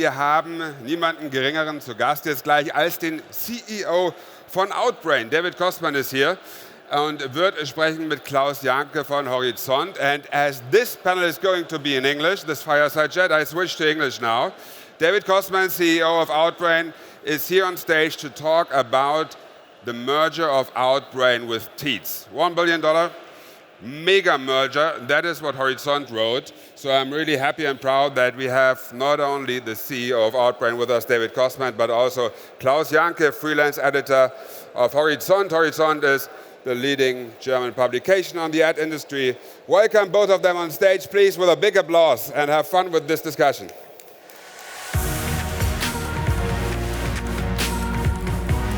wir haben niemanden Geringeren zu Gast jetzt gleich als den CEO von Outbrain. David Kostman ist hier und wird sprechen mit Klaus Janke von Horizont. And as this panel is going to be in English, this fireside chat, I switch to English now. David Kostman, CEO of Outbrain, is here on stage to talk about the merger of Outbrain with Teads. $1 billion mega merger, that is what Horizont wrote. So I'm really happy and proud that we have not only the CEO of Outbrain with us, David Kostman, but also Klaus Janke, freelance editor of Horizont. Horizont is the leading German publication on the ad industry. Welcome both of them on stage, please, with a big applause, and have fun with this discussion.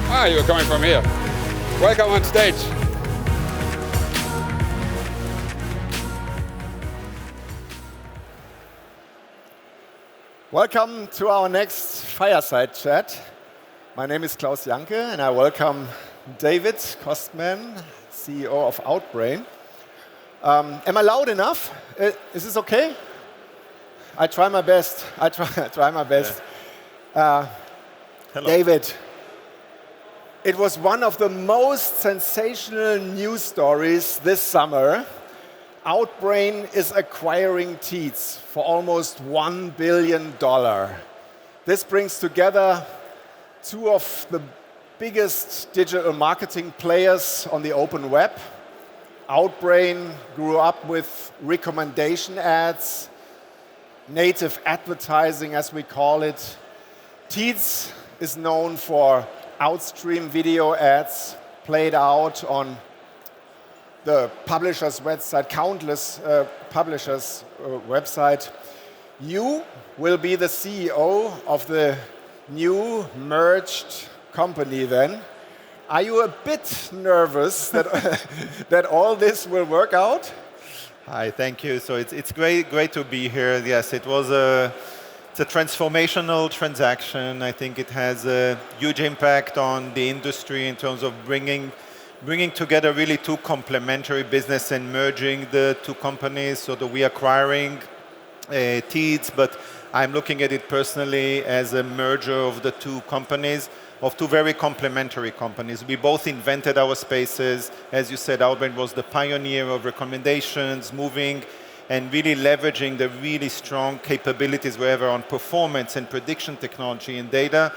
Ah, you're coming from here. Welcome on stage. Welcome to our next fireside chat. My name is Klaus Janke, and I welcome David Kostman, CEO of Outbrain. Am I loud enough? Is this okay? I try my best. I try my best. Hello. David, it was one of the most sensational news stories this summer. Outbrain is acquiring Teads for almost $1 billion. This brings together two of the biggest digital marketing players on the open web. Outbrain grew up with recommendation ads, native advertising as we call it. Teads is known for outstream video ads played out on the publisher's website, countless publishers' website. You will be the CEO of the new merged company then. Are you a bit nervous that all this will work out? Hi, thank you. So it's great to be here. Yes, it's a transformational transaction. I think it has a huge impact on the industry in terms of bringing together really two complementary business and merging the two companies so that we are acquiring Teads, but I'm looking at it personally as a merger of the two companies, of two very complementary companies. We both invented our spaces. As you said, Outbrain was the pioneer of recommendations, moving and really leveraging the really strong capabilities wherever on performance and prediction technology and data,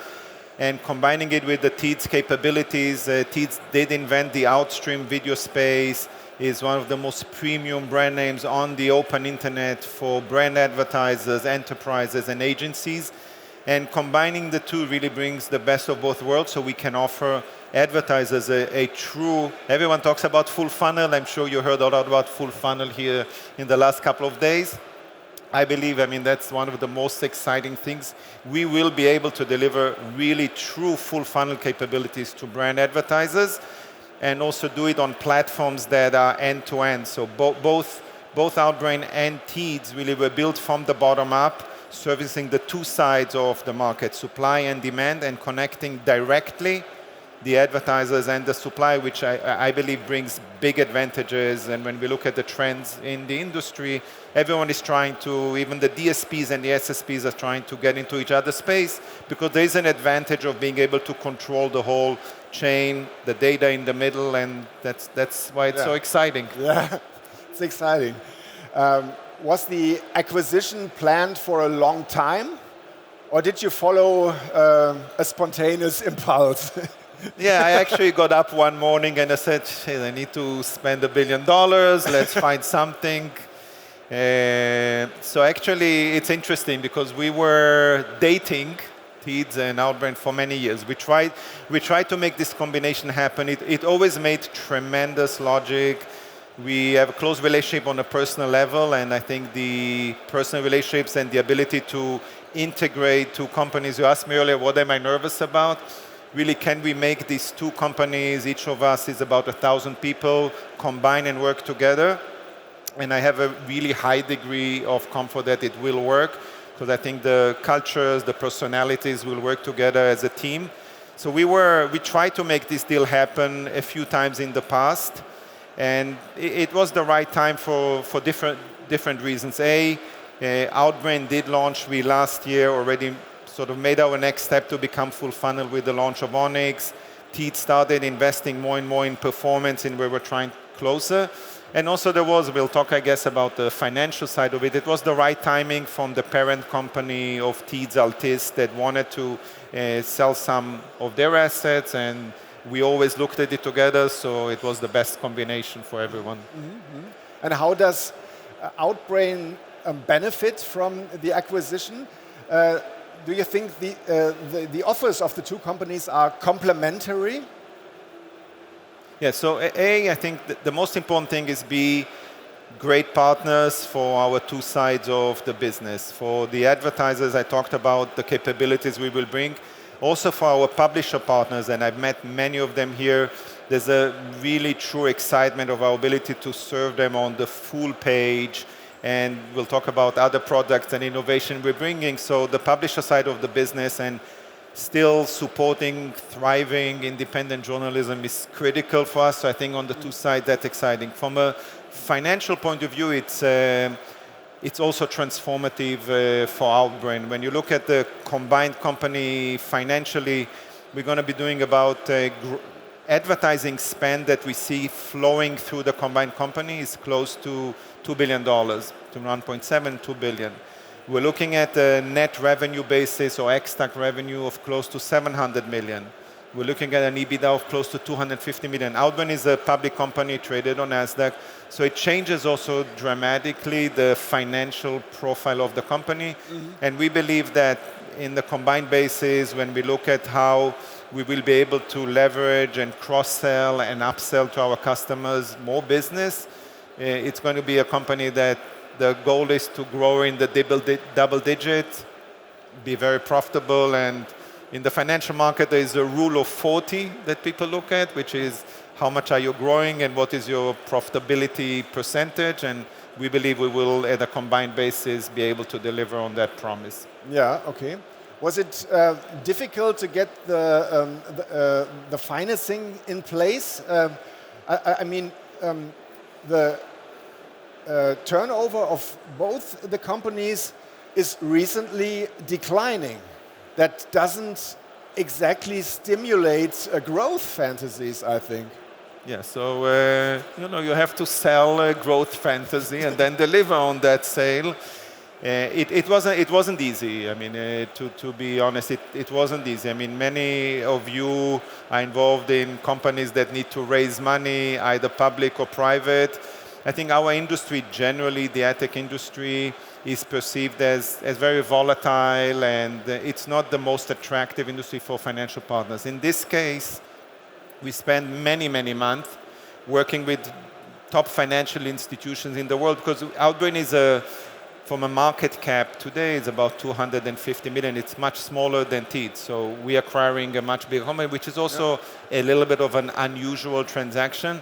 and combining it with the Teads capabilities. Teads did invent the outstream video space, is one of the most premium brand names on the open internet for brand advertisers, enterprises, and agencies. And combining the two really brings the best of both worlds, so we can offer advertisers a true, everyone talks about full funnel. I'm sure you heard a lot about full funnel here in the last couple of days. I believe, that's one of the most exciting things. We will be able to deliver really true full funnel capabilities to brand advertisers, and also do it on platforms that are end-to-end. So both Outbrain and Teads really were built from the bottom up, servicing the two sides of the market, supply and demand, and connecting directly the advertisers and the supply, which I believe brings big advantages. And when we look at the trends in the industry, everyone is trying to, even the DSPs and the SSPs are trying to get into each other's space, because there is an advantage of being able to control the whole chain, the data in the middle, and that's why it's so exciting. Yeah, it's exciting. Was the acquisition planned for a long time, or did you follow a spontaneous impulse? Yeah, I actually got up one morning and I said, hey, I need to spend $1 billion, let's find something. So actually, it's interesting because we were dating Teads and Outbrain for many years. We tried to make this combination happen. It always made tremendous logic. We have a close relationship on a personal level, and I think the personal relationships and the ability to integrate two companies. You asked me earlier, what am I nervous about? Really, can we make these two companies, each of us is about 1,000 people, combine and work together? And I have a really high degree of comfort that it will work, because I think the cultures, the personalities will work together as a team. So we tried to make this deal happen a few times in the past, and it was the right time for different reasons. Outbrain did launch, we last year already sort of made our next step to become full funnel with the launch of Onyx. Teads started investing more and more in performance, and we were trying closer. And also we'll talk, I guess, about the financial side of it. It was the right timing from the parent company of Teads, Altis, that wanted to sell some of their assets, and we always looked at it together, so it was the best combination for everyone. Mm-hmm. And how does Outbrain benefit from the acquisition? Do you think the offers of the two companies are complementary? Yeah, so I think the most important thing is be great partners for our two sides of the business. For the advertisers, I talked about the capabilities we will bring. Also for our publisher partners, and I've met many of them here, there's a really true excitement of our ability to serve them on the full page, and we'll talk about other products and innovation we're bringing. So the publisher side of the business and still supporting thriving independent journalism is critical for us. So I think on the two sides, that's exciting. From a financial point of view, it's also transformative for Outbrain. When you look at the combined company financially, we're going to be doing about advertising spend that we see flowing through the combined company is close to $2 billion, to 1.7, 2 billion. We're looking at a net revenue basis or ex-TAC revenue of close to 700 million. We're looking at an EBITDA of close to 250 million. Outbrain is a public company traded on NASDAQ, so it changes also dramatically the financial profile of the company. Mm-hmm. And we believe that in the combined basis, when we look at how we will be able to leverage and cross-sell and upsell to our customers more business, it's going to be a company that the goal is to grow in the double digit, be very profitable, and in the financial market there is a rule of 40 that people look at, which is how much are you growing and what is your profitability percentage, and we believe we will, at a combined basis, be able to deliver on that promise. Yeah, okay. Was it difficult to get the financing in place? I mean, the turnover of both the companies is recently declining. That doesn't exactly stimulate growth fantasies, I think. Yeah, so you have to sell growth fantasy and then deliver on that sale. It wasn't easy. I mean, to be honest, it wasn't easy. I mean, many of you are involved in companies that need to raise money, either public or private. I think our industry, generally, the ad tech industry, is perceived as very volatile, and it's not the most attractive industry for financial partners. In this case, we spent many, many months working with top financial institutions in the world, because Outbrain is from a market cap today, it's about 250 million. It's much smaller than Teads. So we are acquiring a much bigger company, which is also a little bit of an unusual transaction.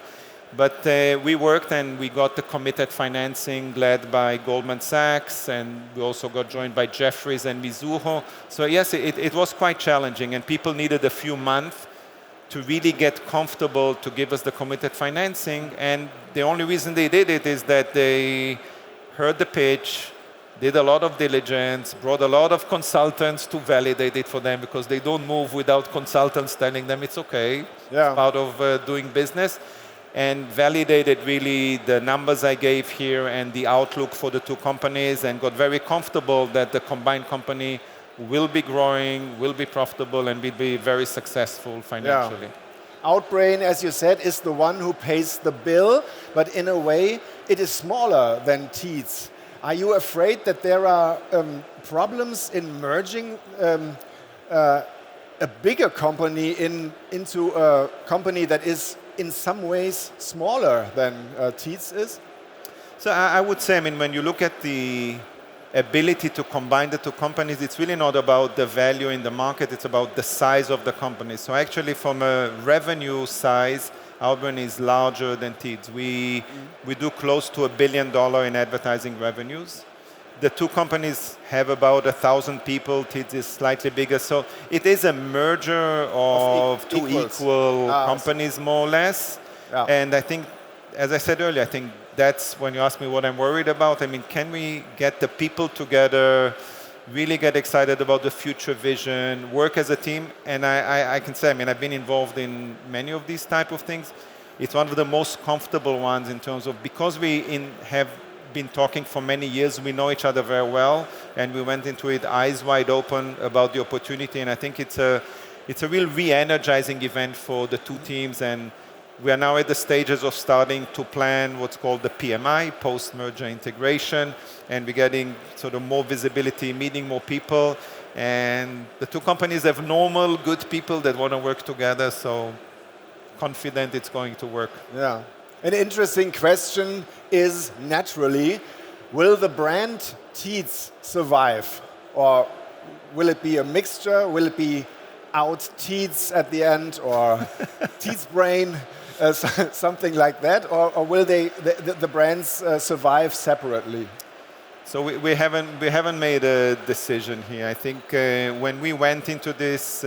But we worked and we got the committed financing led by Goldman Sachs, and we also got joined by Jefferies and Mizuho. So yes, it was quite challenging, and people needed a few months to really get comfortable to give us the committed financing. And the only reason they did it is that they heard the pitch, did a lot of diligence, brought a lot of consultants to validate it for them, because they don't move without consultants telling them it's okay, it's part of doing business, and validated really the numbers I gave here and the outlook for the two companies, and got very comfortable that the combined company will be growing, will be profitable, and will be very successful financially. Yeah. Outbrain, as you said, is the one who pays the bill, but in a way it is smaller than Teads. Are you afraid that there are problems in merging a bigger company into a company that is in some ways smaller than Teads is? So I would say, I mean, when you look at the ability to combine the two companies, it's really not about the value in the market, it's about the size of the company. So actually from a revenue size, Outbrain is larger than Teads. We do close to $1 billion in advertising revenues. The two companies have about 1,000 people. Teads is slightly bigger. So it is a merger of two equal companies, more or less. Yeah. And I think, as I said earlier, I think that's when you ask me what I'm worried about. I mean, can we get the people together really get excited about the future vision, work as a team. And I can say, I mean, I've been involved in many of these type of things. It's one of the most comfortable ones in terms of, because have been talking for many years, we know each other very well, and we went into it eyes wide open about the opportunity. And I think it's a real re-energizing event for the two teams. And we are now at the stages of starting to plan what's called the PMI, post-merger integration, and we're getting sort of more visibility, meeting more people. And the two companies have normal, good people that want to work together, so confident it's going to work. Yeah. An interesting question is, naturally, will the brand Teads survive? Or will it be a mixture? Will it be out Teads at the end, or Teads brain, something like that? Or will the brands survive separately? So we haven't made a decision here. I think when we went into this,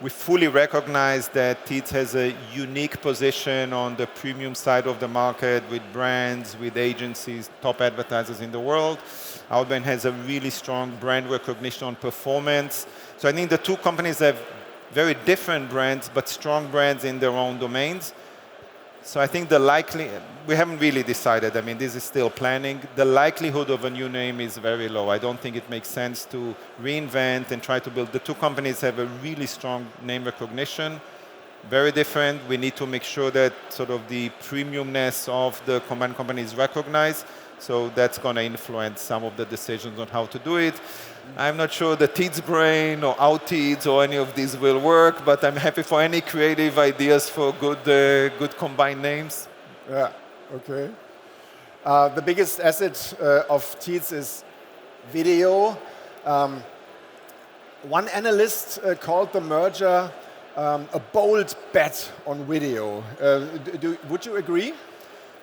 we fully recognized that Teads has a unique position on the premium side of the market with brands, with agencies, top advertisers in the world. Outbrain has a really strong brand recognition on performance. So I think the two companies have very different brands, but strong brands in their own domains. So I think we haven't really decided. I mean, this is still planning. The likelihood of a new name is very low. I don't think it makes sense to reinvent and try to build. The two companies have a really strong name recognition, very different. We need to make sure that sort of the premiumness of the combined company is recognized. So that's going to influence some of the decisions on how to do it. I'm not sure the Teads brain or Out Teads or any of these will work, but I'm happy for any creative ideas for good combined names. Yeah, okay. The biggest asset of Teads is video. One analyst called the merger a bold bet on video. Would you agree?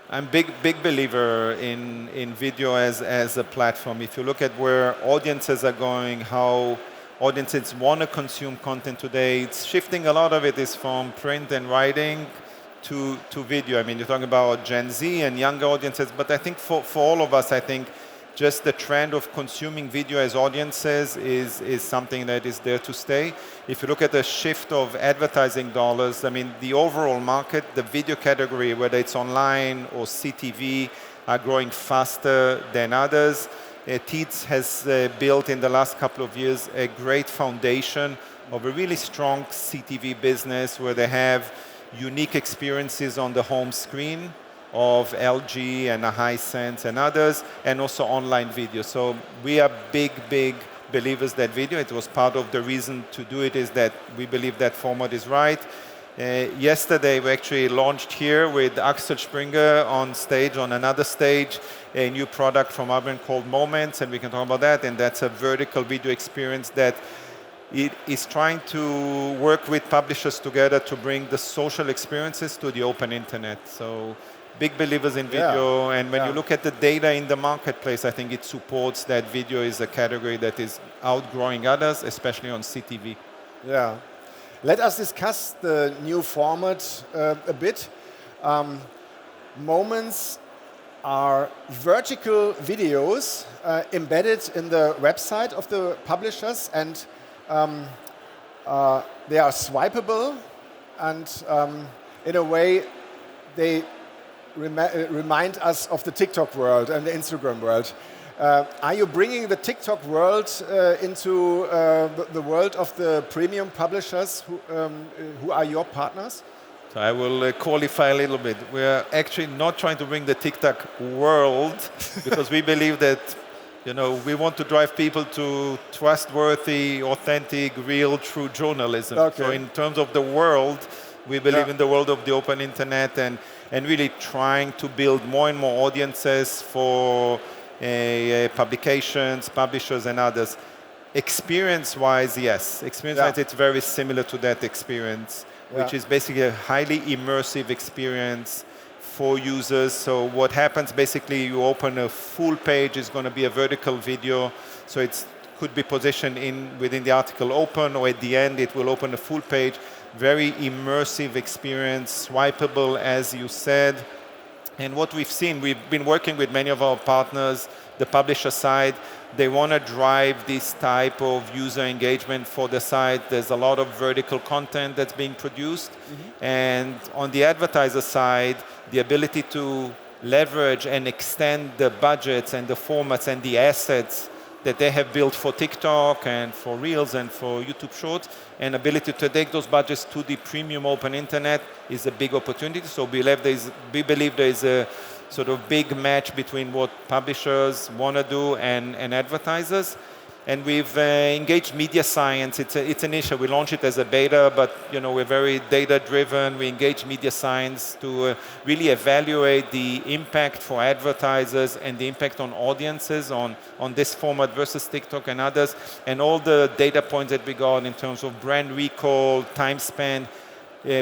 I'm big believer in video as a platform. If you look at where audiences are going, how audiences want to consume content today, it's shifting. A lot of it is from print and writing to video. I mean, you're talking about Gen Z and younger audiences, but I think for all of us, I think just the trend of consuming video as audiences is something that is there to stay. If you look at the shift of advertising dollars, I mean, the overall market, the video category, whether it's online or CTV, are growing faster than others. Teads has built in the last couple of years a great foundation of a really strong CTV business where they have unique experiences on the home screen of LG and Hisense and others, and also online video. So we are big believers that video, it was part of the reason to do it, is that we believe that format is right. Yesterday we actually launched here with Axel Springer on stage, on another stage, a new product from Outbrain called Moments, and we can talk about that, and that's a vertical video experience that it is trying to work with publishers together to bring the social experiences to the open internet. So big believers in video, and when you look at the data in the marketplace, I think it supports that video is a category that is outgrowing others, especially on CTV. Yeah. Let us discuss the new format a bit. Moments are vertical videos embedded in the website of the publishers, and they are swipeable, and in a way they remind us of the TikTok world and the Instagram world. Are you bringing the TikTok world into the world of the premium publishers who are your partners? So I will qualify a little bit. We're actually not trying to bring the TikTok world because we believe that, you know, we want to drive people to trustworthy, authentic, real, true journalism. Okay. So in terms of the world, we believe in the world of the open internet and really trying to build more and more audiences for publications, publishers, and others. Experience-wise, yes. Experience-wise, it's very similar to that experience, which is basically a highly immersive experience for users. So what happens, basically, you open a full page, it's going to be a vertical video, so it could be positioned within the article open, or at the end, it will open a full page. Very immersive experience, swipeable, as you said. And what we've seen, we've been working with many of our partners the publisher side. They want to drive this type of user engagement for the site. There's a lot of vertical content that's being produced. And on the advertiser side, the ability to leverage and extend the budgets and the formats and the assets that they have built for TikTok and for Reels and for YouTube Shorts, and ability to take those budgets to the premium open internet is a big opportunity. So we believe there is a sort of big match between what publishers want to do and advertisers. And we've engaged media science. It's an issue. We launched it as a beta, but we're very data-driven. We engage media science to really evaluate the impact for advertisers and the impact on audiences on this format versus TikTok and others. And all the data points that we got in terms of brand recall, time spent.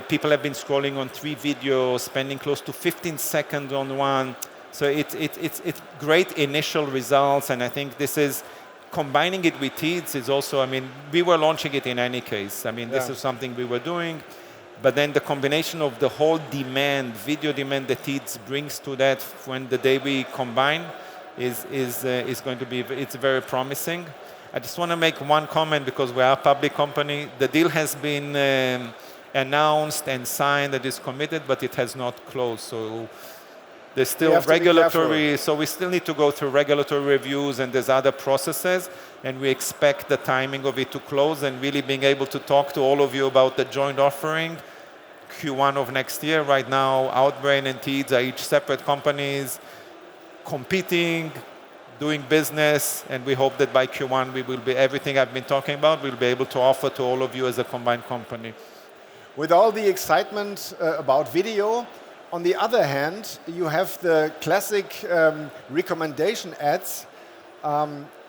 People have been scrolling on 3 videos, spending close to 15 seconds on one. So it's great initial results, and I think this is combining it with Teads is also, we were launching it in any case. This is something we were doing, but then the combination of the whole demand, video demand that Teads brings to that when the day we combine is going to be, it's very promising. I just want to make one comment because we are a public company. The deal has been announced and signed, that is committed, but it has not closed. So there's still regulatory, so we still need to go through regulatory reviews, and there's other processes, and we expect the timing of it to close and really being able to talk to all of you about the joint offering Q1 of next year. Right now, Outbrain and Teads are each separate companies competing, doing business, and we hope that by Q1 we will be, everything I've been talking about, we'll be able to offer to all of you as a combined company. With all the excitement about video, on the other hand, you have the classic recommendation ads.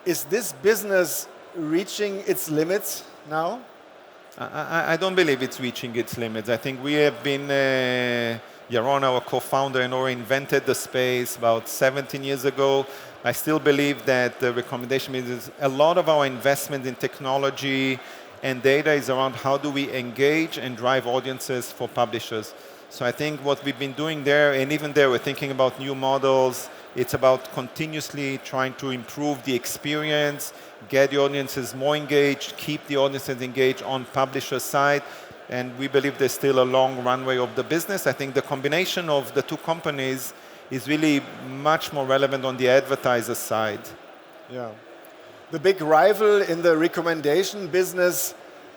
Is this business reaching its limits now? I don't believe it's reaching its limits. I think we have been, Yaron, our co-founder, and Ori invented the space about 17 years ago. I still believe that the recommendation is a lot of our investment in technology and data is around how do we engage and drive audiences for publishers. So I think what we've been doing there, and even there we're thinking about new models, it's about continuously trying to improve the experience, get the audiences more engaged, keep the audiences engaged on publisher side, and we believe there's still a long runway of the business. I think the combination of the two companies is really much more relevant on the advertiser side. Yeah. The big rival in the recommendation business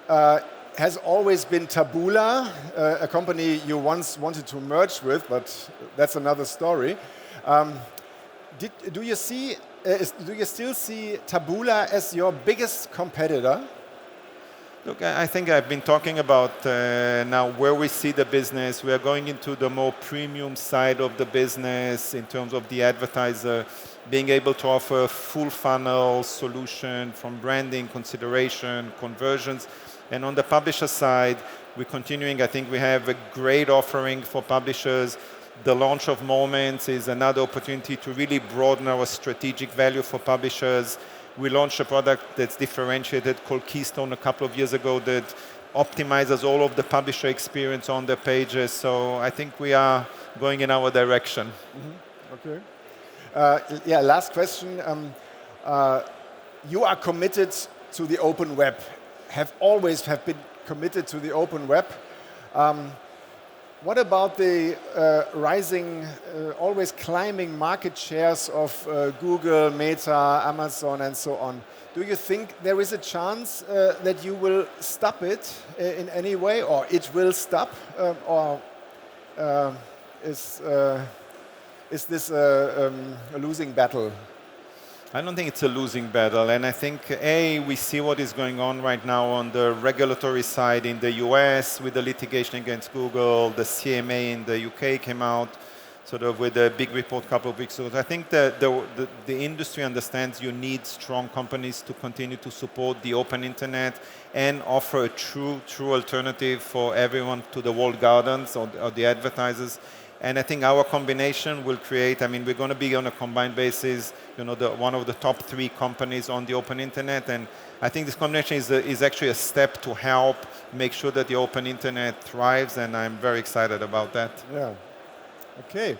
has always been Taboola, a company you once wanted to merge with, but that's another story. Do you still see Taboola as your biggest competitor? Look, I think I've been talking about now where we see the business. We are going into the more premium side of the business in terms of the advertiser being able to offer full funnel solution from branding, consideration, conversions. And on the publisher side, we're continuing. I think we have a great offering for publishers. The launch of Moments is another opportunity to really broaden our strategic value for publishers. We launched a product that's differentiated called Keystone a couple of years ago that optimizes all of the publisher experience on the pages. So I think we are going in our direction. Okay. Last question. You are committed to the open web. Always have been committed to the open web. What about the rising, always climbing market shares of Google, Meta, Amazon, and so on? Do you think there is a chance that you will stop it in any way, or it will stop, or is this a losing battle? I don't think it's a losing battle, and I think, we see what is going on right now on the regulatory side in the US with the litigation against Google. The CMA in the UK came out sort of with a big report a couple of weeks ago. I think that the industry understands you need strong companies to continue to support the open internet and offer a true alternative for everyone to the walled gardens or the advertisers. And I think our combination will create, we're going to be on a combined basis, one of the top 3 companies on the open internet. And I think this combination is actually a step to help make sure that the open internet thrives. And I'm very excited about that. Yeah. Okay.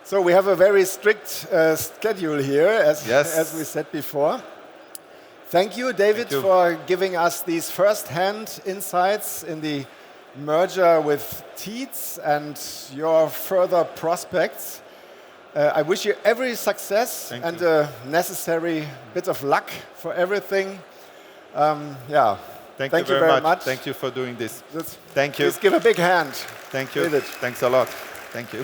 So we have a very strict schedule here, Yes. as we said before. Thank you, David, Thank you. for giving us these first-hand insights in the merger with Teads and your further prospects. I wish you every success Thank and you. a necessary bit of luck for everything. Yeah. Thank you very much. Thank you for doing this. Thank you. Please give a big hand. Thank you. David. Thanks a lot. Thank you.